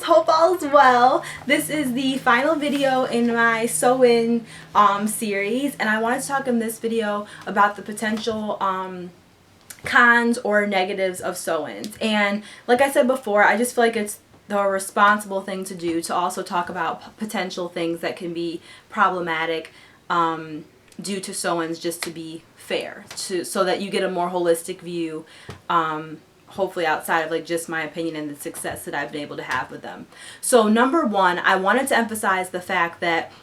hope all's well. This is the final video in my sew-in series, and I wanted to talk in this video about the potential cons or negatives of sew-ins. And like I said before, I just feel like it's the responsible thing to do to also talk about potential things that can be problematic due to sew-ins, just to be fair, so that you get a more holistic view, hopefully outside of like just my opinion and the success that I've been able to have with them. So number one, I wanted to emphasize the fact that,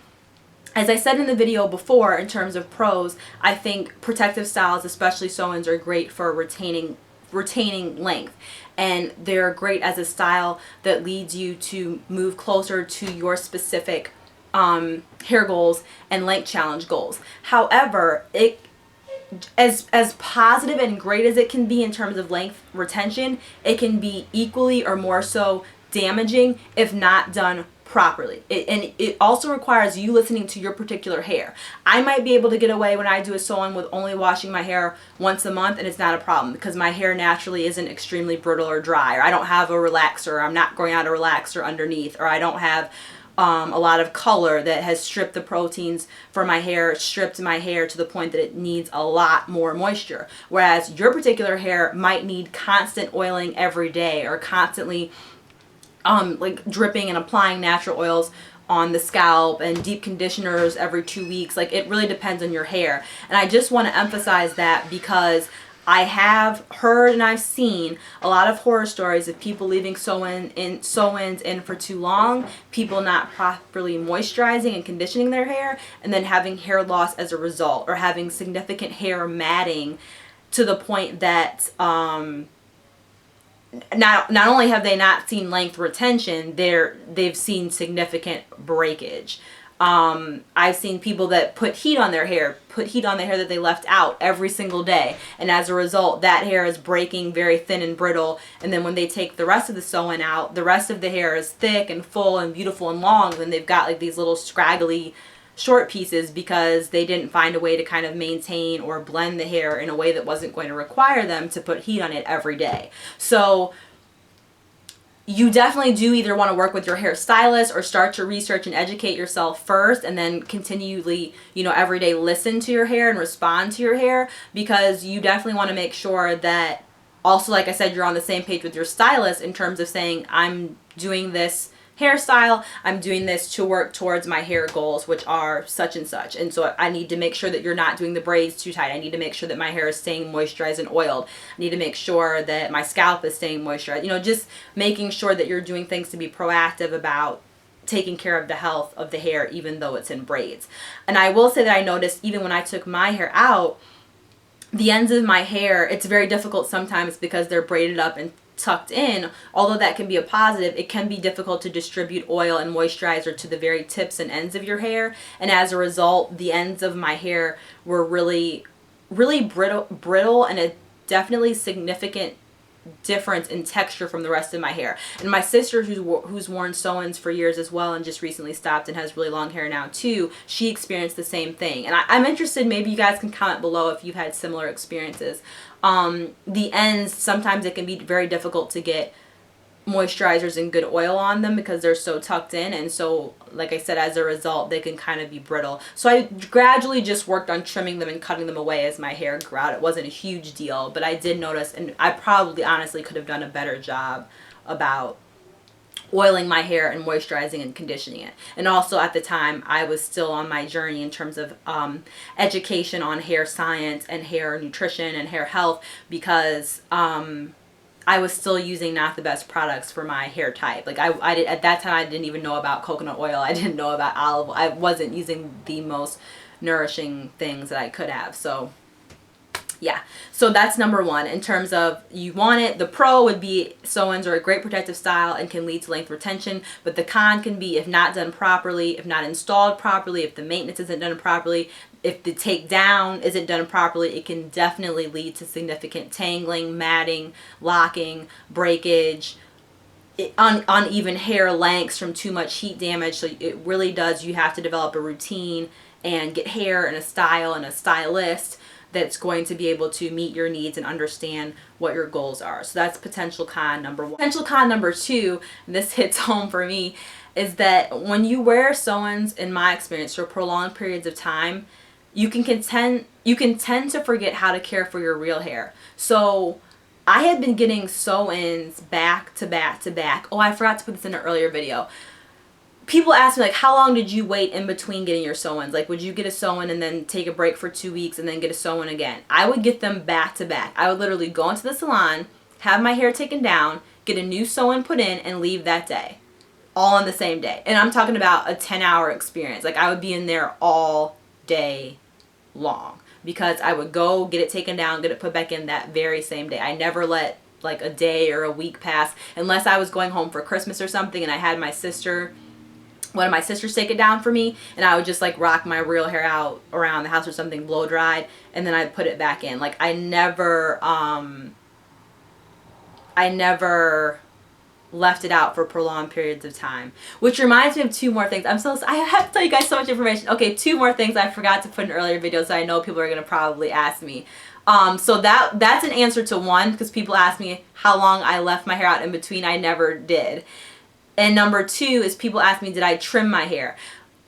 as I said in the video before, in terms of pros, I think protective styles, especially sew-ins, are great for retaining length, and they're great as a style that leads you to move closer to your specific hair goals and length challenge goals. However, as positive and great as it can be in terms of length retention, it can be equally or more so damaging if not done properly. And it also requires you listening to your particular hair. I might be able to get away when I do a sew-in with only washing my hair once a month, and it's not a problem because my hair naturally isn't extremely brittle or dry, or I don't have a relaxer, I'm not growing out a relaxer underneath, or I don't have a lot of color that has stripped the proteins for my hair, stripped my hair to the point that it needs a lot more moisture. Whereas your particular hair might need constant oiling every day, or constantly like dripping and applying natural oils on the scalp and deep conditioners every 2 weeks. Like, it really depends on your hair. And I just want to emphasize that because I have heard and I've seen a lot of horror stories of people leaving sew-ins in for too long, people not properly moisturizing and conditioning their hair, and then having hair loss as a result, or having significant hair matting to the point that not only have they not seen length retention, they've seen significant breakage. I've seen people that put heat on their hair that they left out every single day, and as a result that hair is breaking very thin and brittle, and then when they take the rest of the sew-in out, the rest of the hair is thick and full and beautiful and long, and they've got like these little scraggly short pieces because they didn't find a way to kind of maintain or blend the hair in a way that wasn't going to require them to put heat on it every day. So you definitely do either want to work with your hairstylist or start to research and educate yourself first, and then continually, every day listen to your hair and respond to your hair, because you definitely want to make sure that also, like I said, you're on the same page with your stylist in terms of saying, I'm doing this hairstyle, I'm doing this to work towards my hair goals, which are such and such, and so I need to make sure that you're not doing the braids too tight. I need to make sure that my hair is staying moisturized and oiled. I need to make sure that my scalp is staying moisturized. Just making sure that you're doing things to be proactive about taking care of the health of the hair, even though it's in braids. And I will say that I noticed, even when I took my hair out, the ends of my hair, it's very difficult sometimes because they're braided up and tucked in. Although that can be a positive, it can be difficult to distribute oil and moisturizer to the very tips and ends of your hair, and as a result the ends of my hair were really brittle, and a definitely significant difference in texture from the rest of my hair. And my sister, who's worn sew-ins for years as well and just recently stopped and has really long hair now too, she experienced the same thing. And I'm interested, maybe you guys can comment below if you've had similar experiences. The ends, sometimes it can be very difficult to get moisturizers and good oil on them because they're so tucked in, and so, like I said, as a result they can kind of be brittle. So I gradually just worked on trimming them and cutting them away as my hair grew out. It wasn't a huge deal, but I did notice, and I probably honestly could have done a better job about oiling my hair and moisturizing and conditioning it. And also at the time I was still on my journey in terms of education on hair science and hair nutrition and hair health, because I was still using not the best products for my hair type. Like I did, at that time I didn't even know about coconut oil. I didn't know about olive oil. I wasn't using the most nourishing things that I could have. So yeah, so that's number one. In terms of you want it, the pro would be sew-ins are a great protective style and can lead to length retention, but the con can be if not done properly, if not installed properly, if the maintenance isn't done properly, if the takedown isn't done properly, it can definitely lead to significant tangling, matting, locking, breakage, uneven hair lengths from too much heat damage. So it really does, you have to develop a routine and get hair and a style and a stylist that's going to be able to meet your needs and understand what your goals are. So that's potential con number one. Potential con number two, and this hits home for me, is that when you wear sew-ins, in my experience, for prolonged periods of time, you can tend to forget how to care for your real hair. So I had been getting sew-ins back to back to back. Oh, I forgot to put this in an earlier video. People ask me, like, how long did you wait in between getting your sew-ins? Like, would you get a sew-in and then take a break for 2 weeks and then get a sew-in again? I would get them back to back. I would literally go into the salon, have my hair taken down, get a new sew-in put in, and leave that day. All on the same day. And I'm talking about a 10-hour experience. Like, I would be in there all day long because I would go get it taken down, get it put back in that very same day. I never let like a day or a week pass unless I was going home for Christmas or something and I had one of my sisters take it down for me, and I would just like rock my real hair out around the house or something, blow dried, and then I'd put it back in. Like, I never left it out for prolonged periods of time. Which reminds me of two more things. I have to tell you guys so much information. Okay, two more things I forgot to put in earlier videos that I know people are gonna probably ask me. So that's an answer to one, because people ask me how long I left my hair out in between. I never did. And number two is people ask me, did I trim my hair?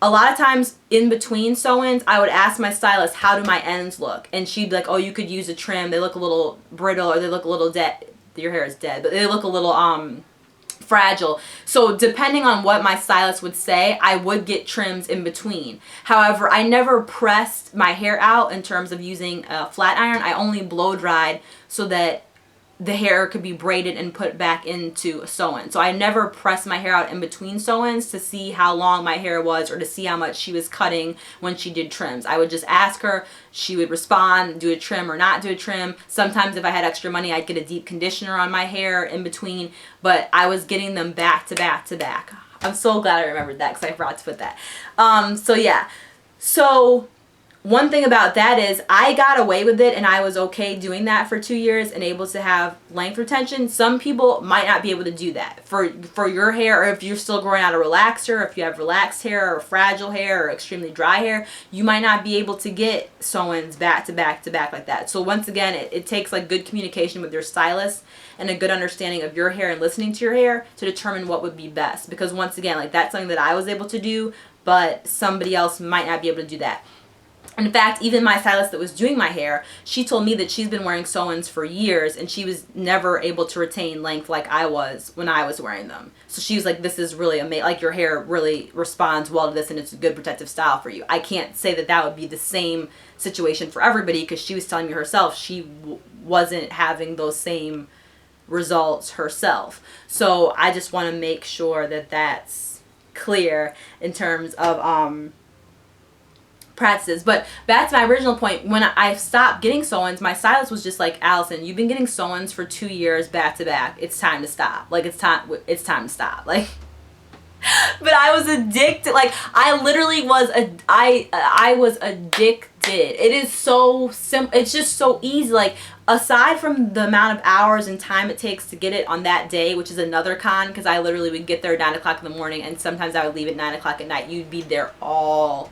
A lot of times in between sew-ins, I would ask my stylist, how do my ends look? And she'd be like, oh, you could use a trim. They look a little brittle, or they look a little dead. Your hair is dead, but they look a little fragile. So depending on what my stylist would say, I would get trims in between. However, I never pressed my hair out in terms of using a flat iron. I only blow dried so that the hair could be braided and put back into a sew-in. So I never pressed my hair out in between sew-ins to see how long my hair was or to see how much she was cutting when she did trims. I would just ask her, she would respond, do a trim or not do a trim. Sometimes if I had extra money, I'd get a deep conditioner on my hair in between, but I was getting them back to back to back. I'm so glad I remembered that because I forgot to put that. So yeah. So one thing about that is I got away with it and I was okay doing that for 2 years and able to have length retention. Some people might not be able to do that. For your hair, or if you're still growing out a relaxer, if you have relaxed hair or fragile hair or extremely dry hair, you might not be able to get sew-ins back to back to back like that. So once again, it takes like good communication with your stylist and a good understanding of your hair and listening to your hair to determine what would be best. Because once again, like, that's something that I was able to do, but somebody else might not be able to do that. In fact, even my stylist that was doing my hair, she told me that she's been wearing sew-ins for years and she was never able to retain length like I was when I was wearing them. So she was like, this is really amazing. Like, your hair really responds well to this and it's a good protective style for you. I can't say that that would be the same situation for everybody, because she was telling me herself she wasn't having those same results herself. So I just want to make sure that that's clear in terms of practices. But back to my original point, when I stopped getting sew-ins, my stylist was just like, Allison, you've been getting sew-ins for 2 years back to back. It's time to stop. Like, it's time to stop. Like, but I was addicted. Like, I literally was I was addicted. It is so simple. It's just so easy. Like, aside from the amount of hours and time it takes to get it on that day, which is another con, because I literally would get there at 9 o'clock in the morning and sometimes I would leave at 9 o'clock at night. You'd be there all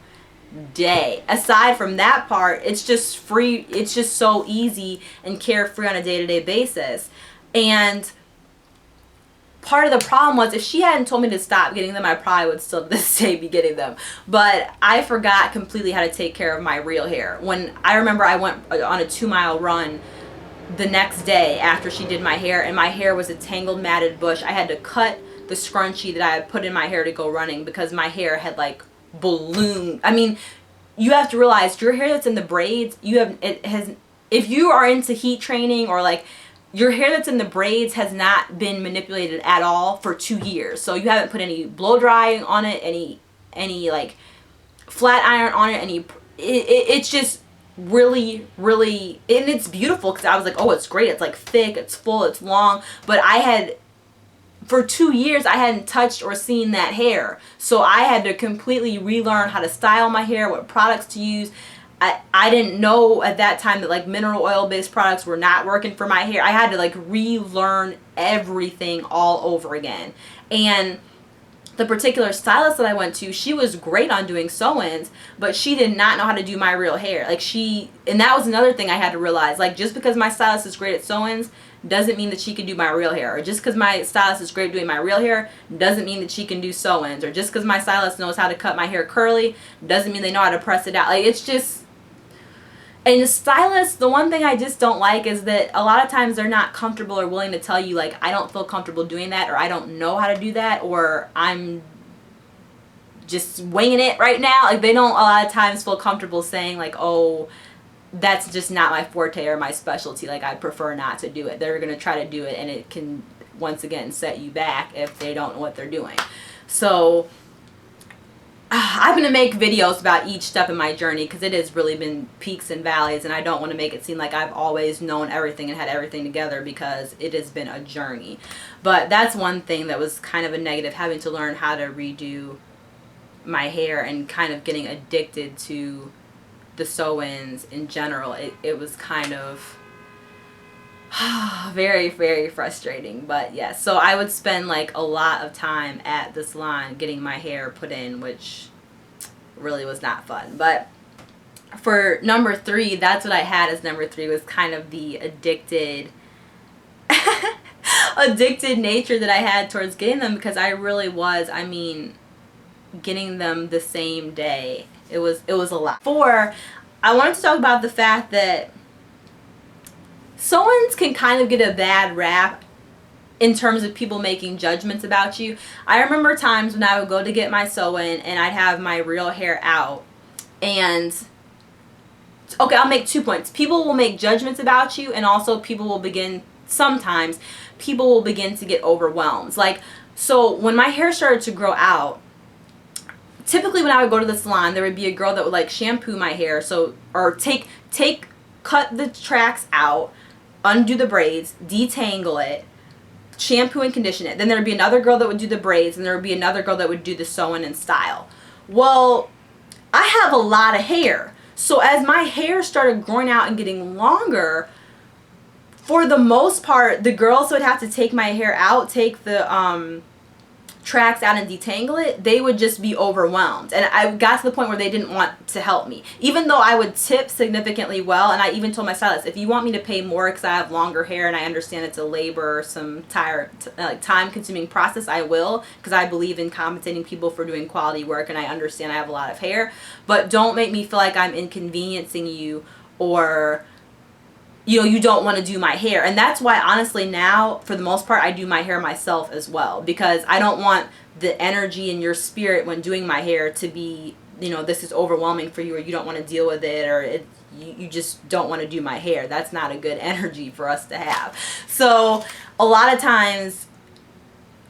day. Aside from that part, it's just free. It's just so easy and carefree on a day-to-day basis. And part of the problem was, if she hadn't told me to stop getting them, I probably would still to this day be getting them. But I forgot completely how to take care of my real hair. When I remember I went on a 2-mile run the next day after she did my hair, and my hair was a tangled matted bush. I had to cut the scrunchie that I had put in my hair to go running because my hair had like balloon. I mean, you have to realize your hair that's in the braids, if you are into heat training, or like, your hair that's in the braids has not been manipulated at all for 2 years. So you haven't put any blow drying on it, any like flat iron on it, it's just really, really, and it's beautiful because I was like, oh, it's great. It's like thick, it's full, it's long. But for 2 years, I hadn't touched or seen that hair. So I had to completely relearn how to style my hair, what products to use. I didn't know at that time that like mineral oil based products were not working for my hair. I had to like relearn everything all over again. And the particular stylist that I went to, she was great on doing sew-ins, but she did not know how to do my real hair. Like and that was another thing I had to realize. Like, just because my stylist is great at sew-ins doesn't mean that she can do my real hair. Or just because my stylist is great at doing my real hair doesn't mean that she can do sew-ins. Or just because my stylist knows how to cut my hair curly doesn't mean they know how to press it out. Like, it's just... And the stylists, the one thing I just don't like is that a lot of times they're not comfortable or willing to tell you, like, I don't feel comfortable doing that, or I don't know how to do that, or I'm just winging it right now. Like, they don't a lot of times feel comfortable saying, like, oh, that's just not my forte or my specialty. Like, I prefer not to do it. They're going to try to do it, and it can, once again, set you back if they don't know what they're doing. So I'm going to make videos about each step in my journey, because it has really been peaks and valleys, and I don't want to make it seem like I've always known everything and had everything together, because it has been a journey. But that's one thing that was kind of a negative, having to learn how to redo my hair and kind of getting addicted to the sew-ins in general. It was kind of very, very frustrating. But yeah, so I would spend like a lot of time at the salon getting my hair put in, which really was not fun. But for number 3, that's what I had as number 3, was kind of the addicted nature that I had towards getting them, because I really was, I mean, getting them the same day. It was a lot. 4, I wanted to talk about the fact that sew-ins can kind of get a bad rap in terms of people making judgments about you. I remember times when I would go to get my sew-in and I'd have my real hair out, and okay, I'll make 2 points. People will make judgments about you, and also sometimes people will begin to get overwhelmed. Like, so when my hair started to grow out, typically when I would go to the salon, there would be a girl that would like shampoo my hair, or cut the tracks out, undo the braids, detangle it, shampoo and condition it. Then there would be another girl that would do the braids, and there would be another girl that would do the sew-in and style. Well, I have a lot of hair. So as my hair started growing out and getting longer, for the most part, the girls would have to take my hair out, take the tracks out and detangle it, they would just be overwhelmed. And I got to the point where they didn't want to help me. Even though I would tip significantly well, and I even told my stylist, if you want me to pay more because I have longer hair and I understand it's a labor, some time-consuming process, I will, because I believe in compensating people for doing quality work, and I understand I have a lot of hair. But don't make me feel like I'm inconveniencing you, or you don't want to do my hair. And that's why, honestly, now, for the most part, I do my hair myself as well, because I don't want the energy in your spirit when doing my hair to be, this is overwhelming for you, or you don't want to deal with it, or you just don't want to do my hair. That's not a good energy for us to have. So a lot of times,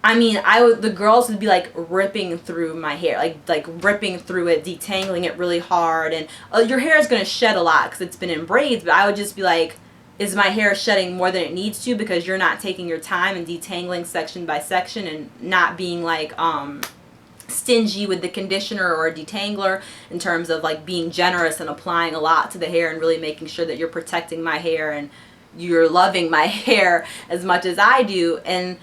I mean, the girls would be like ripping through my hair, like ripping through it, detangling it really hard, and your hair is going to shed a lot because it's been in braids. But I would just be like, is my hair shedding more than it needs to, because you're not taking your time and detangling section by section, and not being like stingy with the conditioner or detangler, in terms of like being generous and applying a lot to the hair and really making sure that you're protecting my hair and you're loving my hair as much as I do. And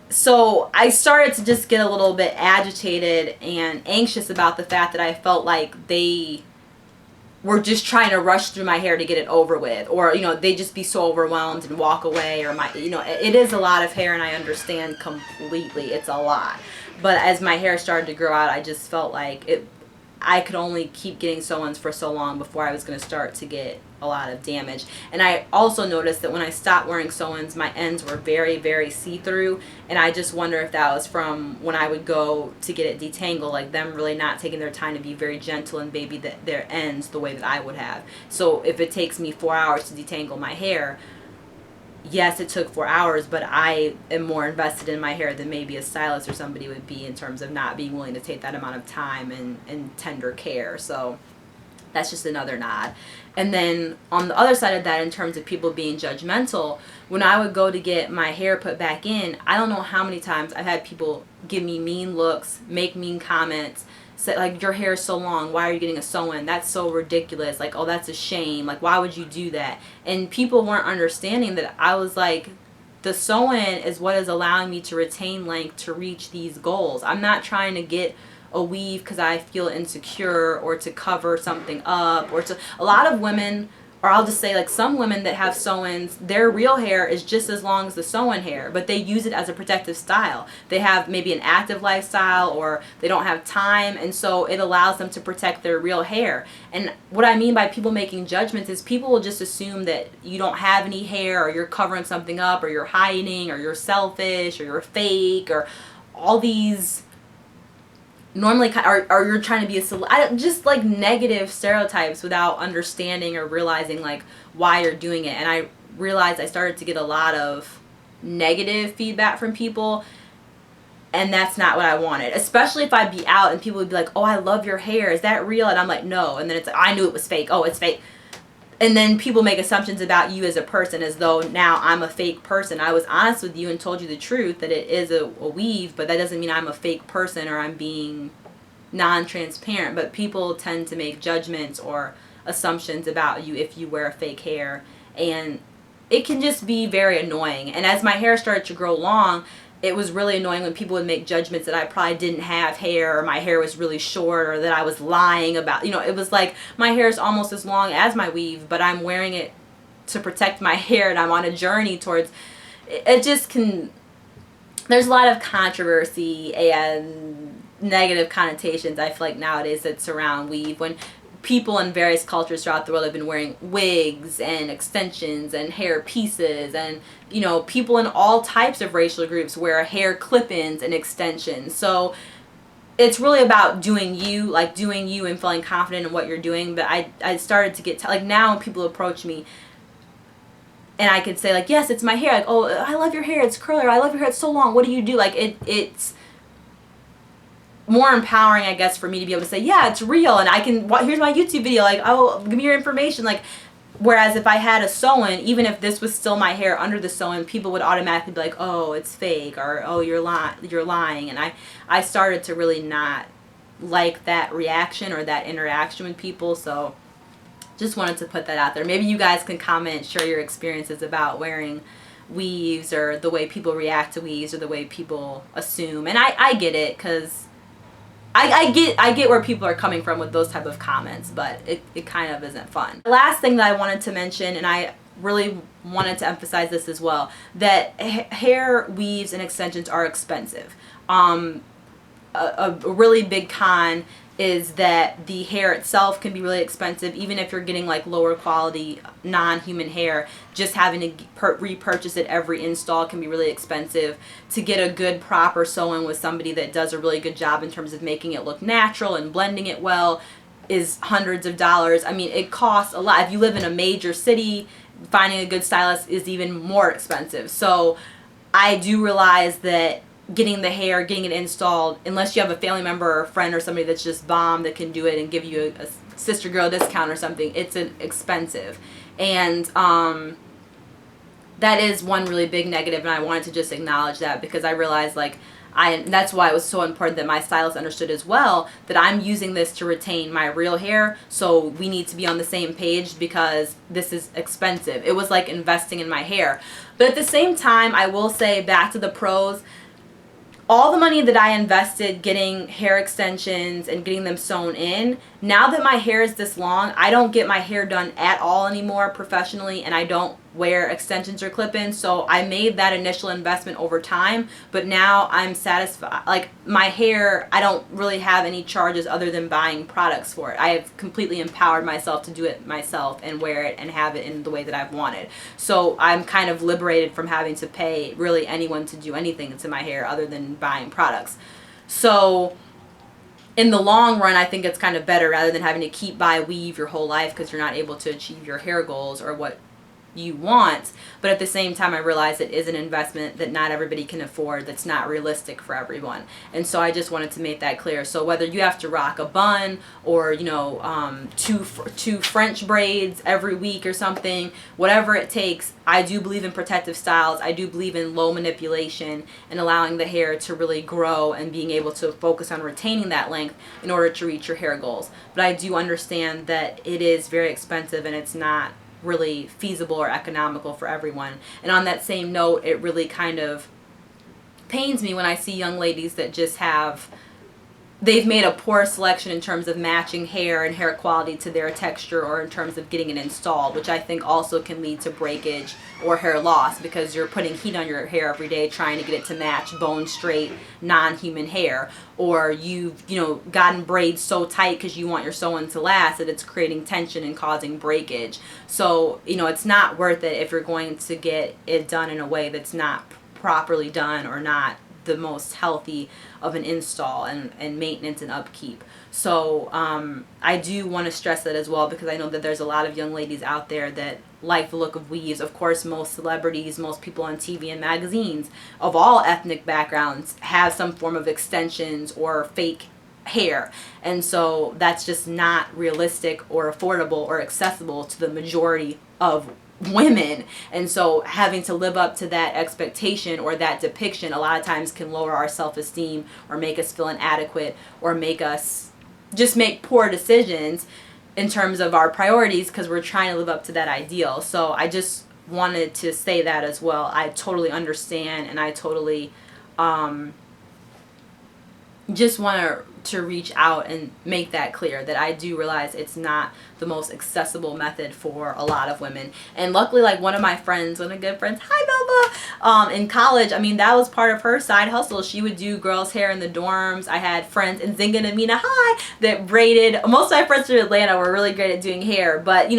so I started to just get a little bit agitated and anxious about the fact that I felt like they were just trying to rush through my hair to get it over with, or they just be so overwhelmed and walk away, or it is a lot of hair, and I understand completely, it's a lot. But as my hair started to grow out, I just felt like I could only keep getting sew-ins for so long before I was going to start to get a lot of damage. And I also noticed that when I stopped wearing sew-ins, my ends were very, very see-through, and I just wonder if that was from when I would go to get it detangled, like them really not taking their time to be very gentle and baby their ends the way that I would have. So if it takes me 4 hours to detangle my hair, yes, it took 4 hours, but I am more invested in my hair than maybe a stylist or somebody would be, in terms of not being willing to take that amount of time and tender care. So that's just another nod. And then on the other side of that, in terms of people being judgmental, when I would go to get my hair put back in, I don't know how many times I've had people give me mean looks, make mean comments, say like, your hair is so long, why are you getting a sew-in? That's so ridiculous. Like, oh, that's a shame. Like, why would you do that? And people weren't understanding that I was like, the sew-in is what is allowing me to retain length to reach these goals. I'm not trying to get a weave because I feel insecure or to cover something up or to, a lot of women, or I'll just say like some women that have sew-ins, their real hair is just as long as the sew-in hair, but they use it as a protective style. They have maybe an active lifestyle or they don't have time, and so it allows them to protect their real hair. And what I mean by people making judgments is people will just assume that you don't have any hair or you're covering something up or you're hiding or you're selfish or you're fake or all these normally, or you're trying to be just like negative stereotypes without understanding or realizing like why you're doing it. And I realized I started to get a lot of negative feedback from people, and that's not what I wanted. Especially if I'd be out and people would be like, oh, I love your hair, is that real? And I'm like, no. And then it's like, I knew it was fake. Oh, it's fake. And then people make assumptions about you as a person as though now I'm a fake person. I was honest with you and told you the truth that it is a weave, but that doesn't mean I'm a fake person or I'm being non-transparent. But people tend to make judgments or assumptions about you if you wear fake hair. And it can just be very annoying. And as my hair started to grow long, it was really annoying when people would make judgments that I probably didn't have hair or my hair was really short or that I was lying about. You know, it was like my hair is almost as long as my weave, but I'm wearing it to protect my hair and I'm on a journey towards it. Just can, there's a lot of controversy and negative connotations I feel like nowadays that surround weave, when people in various cultures throughout the world have been wearing wigs and extensions and hair pieces, and you know, people in all types of racial groups wear hair clip-ins and extensions. So it's really about doing you and feeling confident in what you're doing. But I started to get like, now when people approach me and I could say like, yes, it's my hair, like, oh, I love your hair, it's curly, or I love your hair, it's so long, what do you do? Like it's more empowering, I guess, for me to be able to say, yeah, it's real, and I can, here's my YouTube video, like, oh, give me your information. Like, whereas if I had a sew-in, even if this was still my hair under the sew-in, people would automatically be like, oh, it's fake, or oh, you're lying. And I started to really not like that reaction or that interaction with people. So just wanted to put that out there. Maybe you guys can comment, share your experiences about wearing weaves or the way people react to weaves or the way people assume. And I get it, because I get where people are coming from with those type of comments, but it kind of isn't fun. The last thing that I wanted to mention, and I really wanted to emphasize this as well, that hair weaves and extensions are expensive. A really big con is that the hair itself can be really expensive. Even if you're getting like lower quality non-human hair, just having to repurchase it every install can be really expensive. To get a good proper sew-in with somebody that does a really good job in terms of making it look natural and blending it well is hundreds of dollars. I mean, it costs a lot. If you live in a major city, finding a good stylist is even more expensive. So I do realize that getting the hair, getting it installed, unless you have a family member or a friend or somebody that's just bomb that can do it and give you a sister girl discount or something, it's expensive. And that is one really big negative, and I wanted to just acknowledge that, because I realized like that's why it was so important that my stylist understood as well that I'm using this to retain my real hair, so we need to be on the same page because this is expensive. It was like investing in my hair. But at the same time, I will say, back to the pros, all the money that I invested getting hair extensions and getting them sewn in, now that my hair is this long, I don't get my hair done at all anymore professionally, and I don't wear extensions or clip-ins. So I made that initial investment over time, but now I'm satisfied. Like, my hair, I don't really have any charges other than buying products for it. I have completely empowered myself to do it myself and wear it and have it in the way that I've wanted. So I'm kind of liberated from having to pay really anyone to do anything to my hair other than buying products. So in the long run, I think it's kind of better rather than having to buy weave your whole life because you're not able to achieve your hair goals or what you want. But at the same time, I realize it is an investment that not everybody can afford, that's not realistic for everyone. And so I just wanted to make that clear. So whether you have to rock a bun or, you know, two French braids every week or something, whatever it takes, I do believe in protective styles. I do believe in low manipulation and allowing the hair to really grow and being able to focus on retaining that length in order to reach your hair goals. But I do understand that it is very expensive and it's not really feasible or economical for everyone. And on that same note, it really kind of pains me when I see young ladies that just they've made a poor selection in terms of matching hair and hair quality to their texture, or in terms of getting it installed, which I think also can lead to breakage or hair loss, because you're putting heat on your hair every day trying to get it to match bone straight non-human hair, or you've gotten braids so tight because you want your sew-in to last that it's creating tension and causing breakage. So it's not worth it if you're going to get it done in a way that's not properly done, or not the most healthy of an install and maintenance and upkeep. So I do want to stress that as well, because I know that there's a lot of young ladies out there that like the look of weaves. Of course, most celebrities, most people on TV and magazines of all ethnic backgrounds have some form of extensions or fake hair, and so that's just not realistic or affordable or accessible to the majority of women. And so having to live up to that expectation or that depiction a lot of times can lower our self-esteem, or make us feel inadequate, or make us just make poor decisions in terms of our priorities, because we're trying to live up to that ideal. So I just wanted to say that as well. I totally understand, and I totally just want to reach out and make that clear, that I do realize it's not the most accessible method for a lot of women. And luckily, like one of my friends, one of my good friends, hi Bella, in college, I mean, that was part of her side hustle. She would do girls' hair in the dorms. I had friends in Zinga and Amina, hi, that braided. Most of my friends from Atlanta were really great at doing hair, but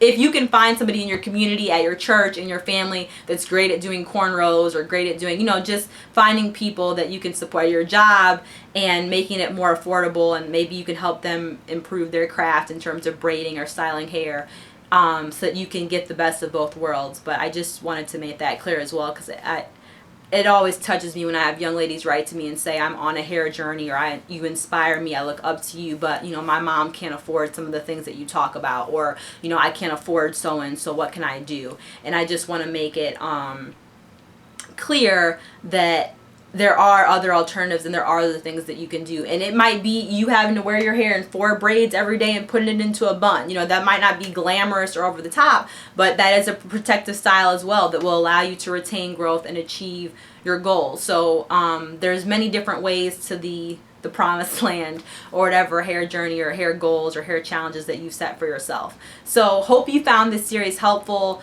if you can find somebody in your community, at your church, in your family, that's great at doing cornrows, or great at doing, just finding people that you can support your job and making it more affordable, and maybe you can help them improve their craft in terms of braiding or styling hair, so that you can get the best of both worlds. But I just wanted to make that clear as well, because it always touches me when I have young ladies write to me and say, I'm on a hair journey, or you inspire me, I look up to you, but my mom can't afford some of the things that you talk about, or I can't afford sewing, so what can I do? And I just want to make it clear that there are other alternatives, and there are other things that you can do. And it might be you having to wear your hair in 4 braids every day and putting it into a bun. That might not be glamorous or over the top, but that is a protective style as well that will allow you to retain growth and achieve your goals. So there's many different ways to the promised land, or whatever hair journey or hair goals or hair challenges that you've set for yourself. So hope you found this series helpful.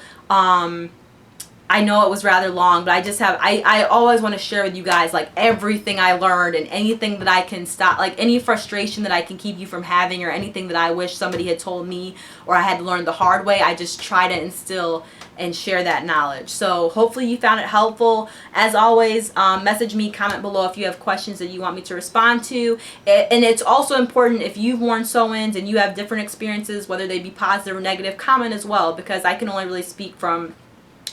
I know it was rather long, but I always want to share with you guys like everything I learned, and anything that I can stop, like any frustration that I can keep you from having, or anything that I wish somebody had told me or I had to learn the hard way. I just try to instill and share that knowledge. So hopefully you found it helpful. As always, message me, comment below if you have questions that you want me to respond to. And it's also important, if you've worn sew-ins and you have different experiences, whether they be positive or negative, comment as well, because I can only really speak from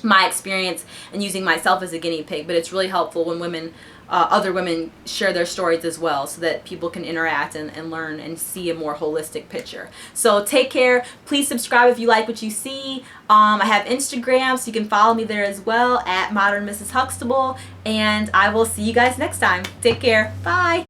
my experience and using myself as a guinea pig. But it's really helpful when other women share their stories as well, so that people can interact and learn and see a more holistic picture. So take care. Please subscribe if you like what you see. I have Instagram, so you can follow me there as well, at Modern Mrs. Huxtable. And I will see you guys next time. Take care. Bye.